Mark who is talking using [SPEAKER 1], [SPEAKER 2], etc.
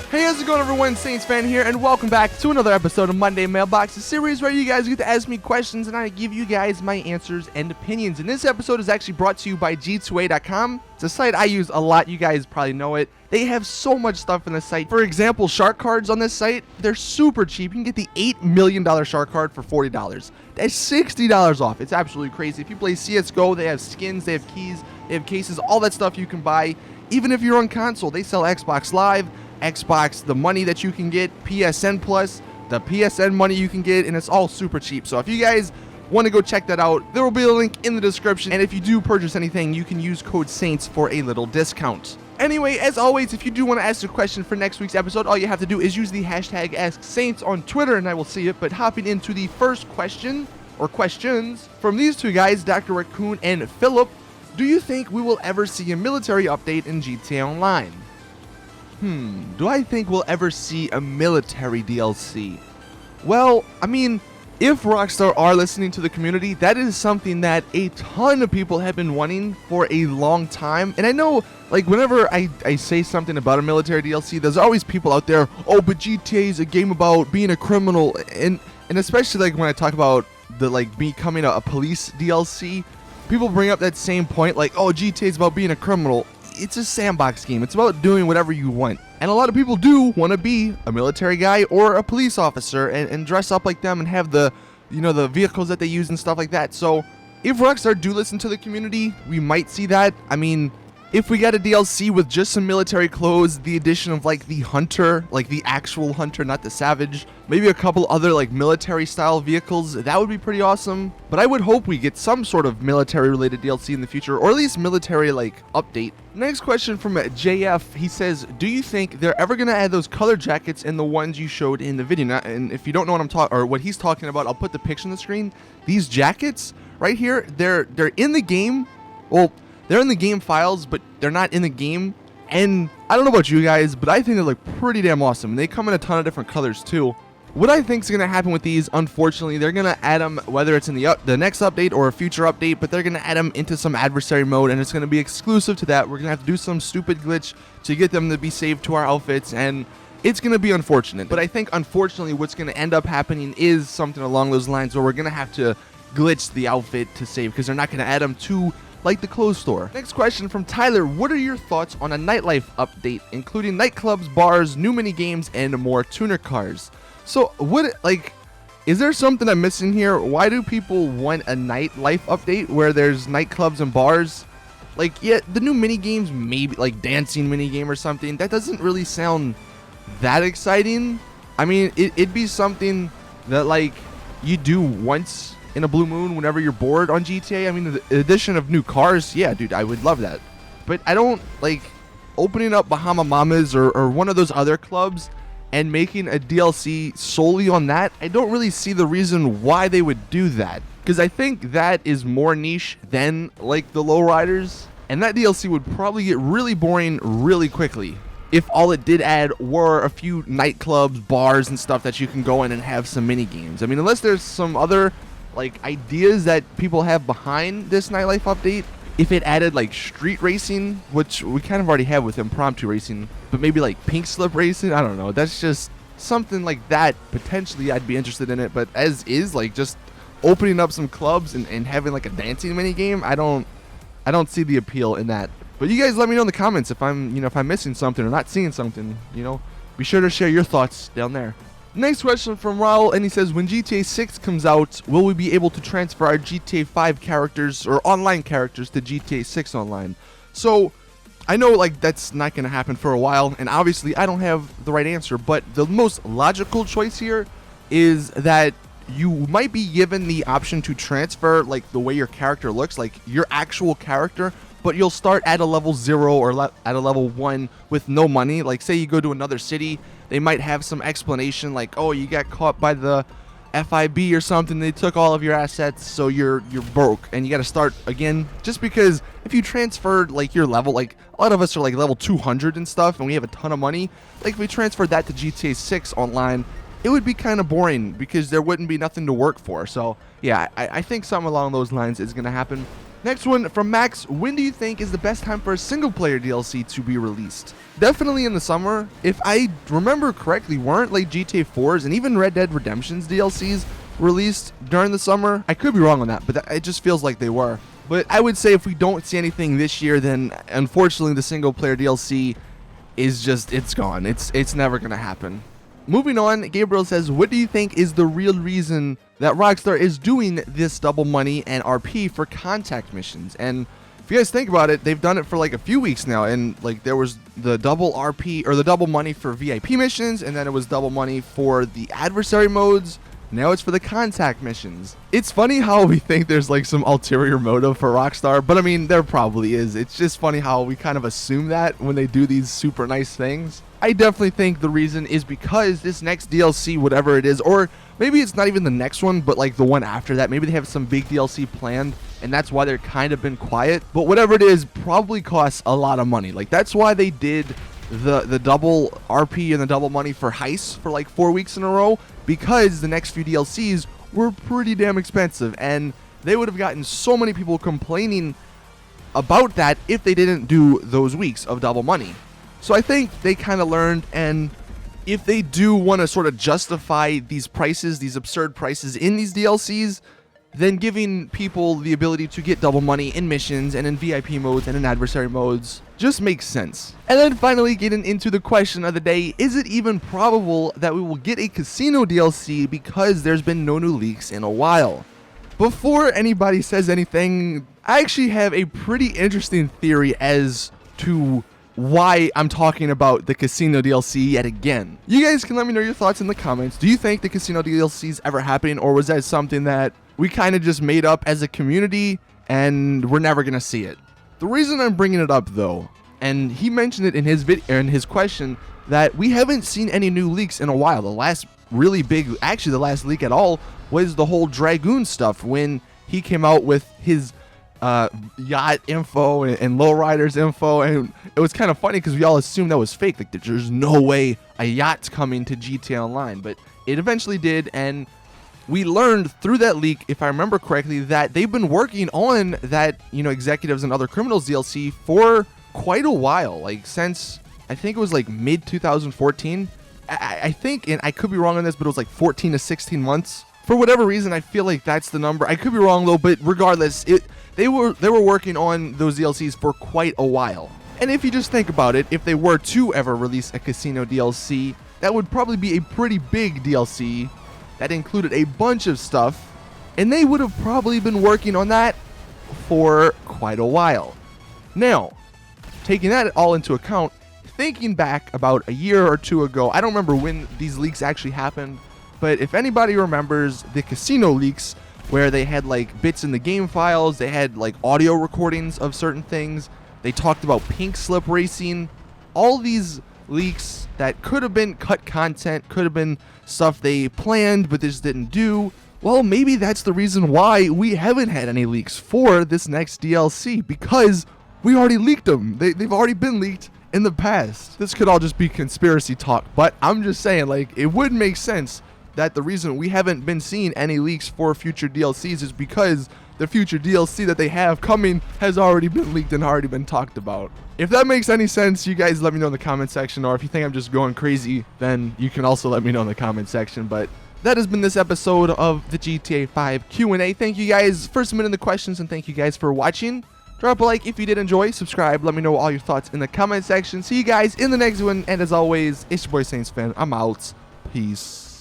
[SPEAKER 1] Hey, how's it going, everyone? Saintsfan here, and welcome back to another episode of Monday Mailbox, a series where you guys get to ask me questions and I give you guys my answers and opinions. And this episode is actually brought to you by G2A.com. It's a site I use a lot. You guys probably know it. They have so much stuff in the site. For example, shark cards on this site, they're super cheap. You can get the $8 million shark card for $40. That's $60 off. It's absolutely crazy. If you play CSGO, they have skins, they have keys, they have cases, all that stuff you can buy. Even if you're on console, they sell Xbox Live, Xbox, the money that you can get, PSN Plus, the PSN money you can get, and it's all super cheap. So if you guys want to go check that out, there will be a link in the description, and if you do purchase anything, you can use code SAINTS for a little discount. Anyway, as always, if you do want to ask a question for next week's episode, all you have to do is use the hashtag AskSaints on Twitter, and I will see it. But hopping into the first question, or questions, from these two guys, Dr. Raccoon and Philip, do you think we will ever see a military update in GTA Online? Do I think we'll ever see a military DLC? Well, I mean, if Rockstar are listening to the community, that is something that a ton of people have been wanting for a long time. And I know, like, whenever I say something about a military DLC, there's always people out there, oh, but GTA is a game about being a criminal. And especially, like, when I talk about the, like, becoming a police DLC, people bring up that same point, like, oh, GTA is about being a criminal. It's a sandbox game. It's about doing whatever you want. And a lot of people do want to be a military guy or a police officer and dress up like them and have the, you know, the vehicles that they use and stuff like that. So if Rockstar do listen to the community, we might see that. I mean, if we got a DLC with just some military clothes, the addition of, like, the hunter, like the actual hunter, not the savage, maybe a couple other, like, military style vehicles, that would be pretty awesome. But I would hope we get some sort of military related DLC in the future, or at least military, like, update. Next question from JF. He says, do you think they're ever going to add those color jackets in the ones you showed in the video? Now, and if you don't know what I'm talking, or what he's talking about, I'll put the picture on the screen. These jackets right here, they're in the game. Well, they're in the game files, but they're not in the game. And I don't know about you guys, but I think they look pretty damn awesome. They come in a ton of different colors too. What I think is going to happen with these, unfortunately, they're going to add them, whether it's in the next update or a future update, but they're going to add them into some adversary mode, and it's going to be exclusive to that. We're going to have to do some stupid glitch to get them to be saved to our outfits, and it's going to be unfortunate. But I think, unfortunately, what's going to end up happening is something along those lines where we're going to have to glitch the outfit to save, because they're not going to add them to, like, the clothes store. Next question from Tyler. What are your thoughts on a nightlife update, including nightclubs, bars, new mini games, and more tuner cars? So, is there something I'm missing here? Why do people want a nightlife update where there's nightclubs and bars? Like, yeah, the new mini games, maybe, like, dancing mini game or something, that doesn't really sound that exciting. I mean, it'd be something that, like, you do once in a blue moon whenever you're bored on GTA. I mean, the addition of new cars, yeah, dude, I would love that. But I don't, like, opening up Bahama Mamas or one of those other clubs and making a DLC solely on that, I don't really see the reason why they would do that. Because I think that is more niche than, like, the lowriders. And that DLC would probably get really boring really quickly if all it did add were a few nightclubs, bars, and stuff that you can go in and have some mini games. I mean, unless there's some other, like, ideas that people have behind this nightlife update. If it added, like, street racing, which we kind of already have with impromptu racing, but maybe like pink slip racing, I don't know. That's just something like that. Potentially I'd be interested in it, but as is, like, just opening up some clubs and having, like, a dancing mini game, I don't see the appeal in that. But you guys let me know in the comments if I'm missing something or not seeing something, you know. Be sure to share your thoughts down there. Next question from Raul, and he says, when GTA 6 comes out, will we be able to transfer our GTA 5 characters or online characters to GTA 6 online? So, I know, like, that's not going to happen for a while, and obviously I don't have the right answer, but the most logical choice here is that you might be given the option to transfer, like, the way your character looks, like your actual character, but you'll start at a level 0 or at a level 1 with no money. Like, say you go to another city, they might have some explanation like, oh, you got caught by the FIB or something, they took all of your assets, so you're broke and you got to start again. Just because if you transferred, like, your level, like, a lot of us are, like, level 200 and stuff, and we have a ton of money. Like, if we transferred that to GTA 6 online, it would be kind of boring because there wouldn't be nothing to work for. So yeah, I think something along those lines is going to happen. Next one from Max, when do you think is the best time for a single player DLC to be released? Definitely in the summer. If I remember correctly, weren't like GTA 4's and even Red Dead Redemption's DLCs released during the summer? I could be wrong on that, but it just feels like they were. But I would say if we don't see anything this year, then unfortunately the single player DLC is just, it's gone. It's never going to happen. Moving on, Gabriel says, what do you think is the real reason that Rockstar is doing this double money and RP for contact missions? And if you guys think about it, they've done it for like a few weeks now, and like there was the double RP or the double money for VIP missions, and then it was double money for the adversary modes. Now it's for the contact missions. It's funny how we think there's like some ulterior motive for Rockstar, but I mean, there probably is. It's just funny how we kind of assume that when they do these super nice things. I definitely think the reason is because this next DLC, whatever it is, or maybe it's not even the next one, but like the one after that, maybe they have some big DLC planned, and that's why they're kind of been quiet. But whatever it is, probably costs a lot of money. Like that's why they did the double RP and the double money for heists for like 4 weeks in a row, because the next few DLCs were pretty damn expensive, and they would have gotten so many people complaining about that if they didn't do those weeks of double money. So I think they kind of learned, and if they do want to sort of justify these prices, these absurd prices in these DLCs, then giving people the ability to get double money in missions and in VIP modes and in adversary modes just makes sense. And then finally getting into the question of the day, is it even probable that we will get a casino DLC because there's been no new leaks in a while? Before anybody says anything, I actually have a pretty interesting theory as to why I'm talking about the casino DLC yet again. You guys can let me know your thoughts in the comments. Do you think the casino DLC is ever happening, or was that something that we kind of just made up as a community and we're never gonna see it? The reason I'm bringing it up though, and he mentioned it in his video, in his question, that we haven't seen any new leaks in a while. The last really big, actually the last leak at all, was the whole Dragoon stuff when he came out with his yacht info and lowriders info, and it was kind of funny because we all assumed that was fake. Like there's no way a yacht's coming to GTA Online, but it eventually did, and we learned through that leak, if I remember correctly, that they've been working on that, you know, Executives and Other Criminals DLC for quite a while, like since I think it was like mid 2014. I think, and I could be wrong on this, but it was like 14 to 16 months. For whatever reason, I feel like that's the number. I could be wrong though, but regardless, they were working on those DLCs for quite a while. And if you just think about it, if they were to ever release a casino DLC, that would probably be a pretty big DLC that included a bunch of stuff, and they would have probably been working on that for quite a while. Now, taking that all into account, thinking back about a year or two ago, I don't remember when these leaks actually happened, but if anybody remembers the casino leaks where they had like bits in the game files, they had like audio recordings of certain things, they talked about pink slip racing, all these leaks that could have been cut content, could have been stuff they planned but just didn't do. Well, maybe that's the reason why we haven't had any leaks for this next DLC, because we already leaked them. They've already been leaked in the past. This could all just be conspiracy talk, but I'm just saying, like, it would make sense that the reason we haven't been seeing any leaks for future DLCs is because the future DLC that they have coming has already been leaked and already been talked about. If that makes any sense, you guys let me know in the comment section, or if you think I'm just going crazy, then you can also let me know in the comment section. But that has been this episode of the GTA 5 Q&A. Thank you guys for submitting the questions, and thank you guys for watching. Drop a like if you did enjoy, subscribe, let me know all your thoughts in the comment section. See you guys in the next one, and as always, it's your boy Saintsfan. I'm out. Peace.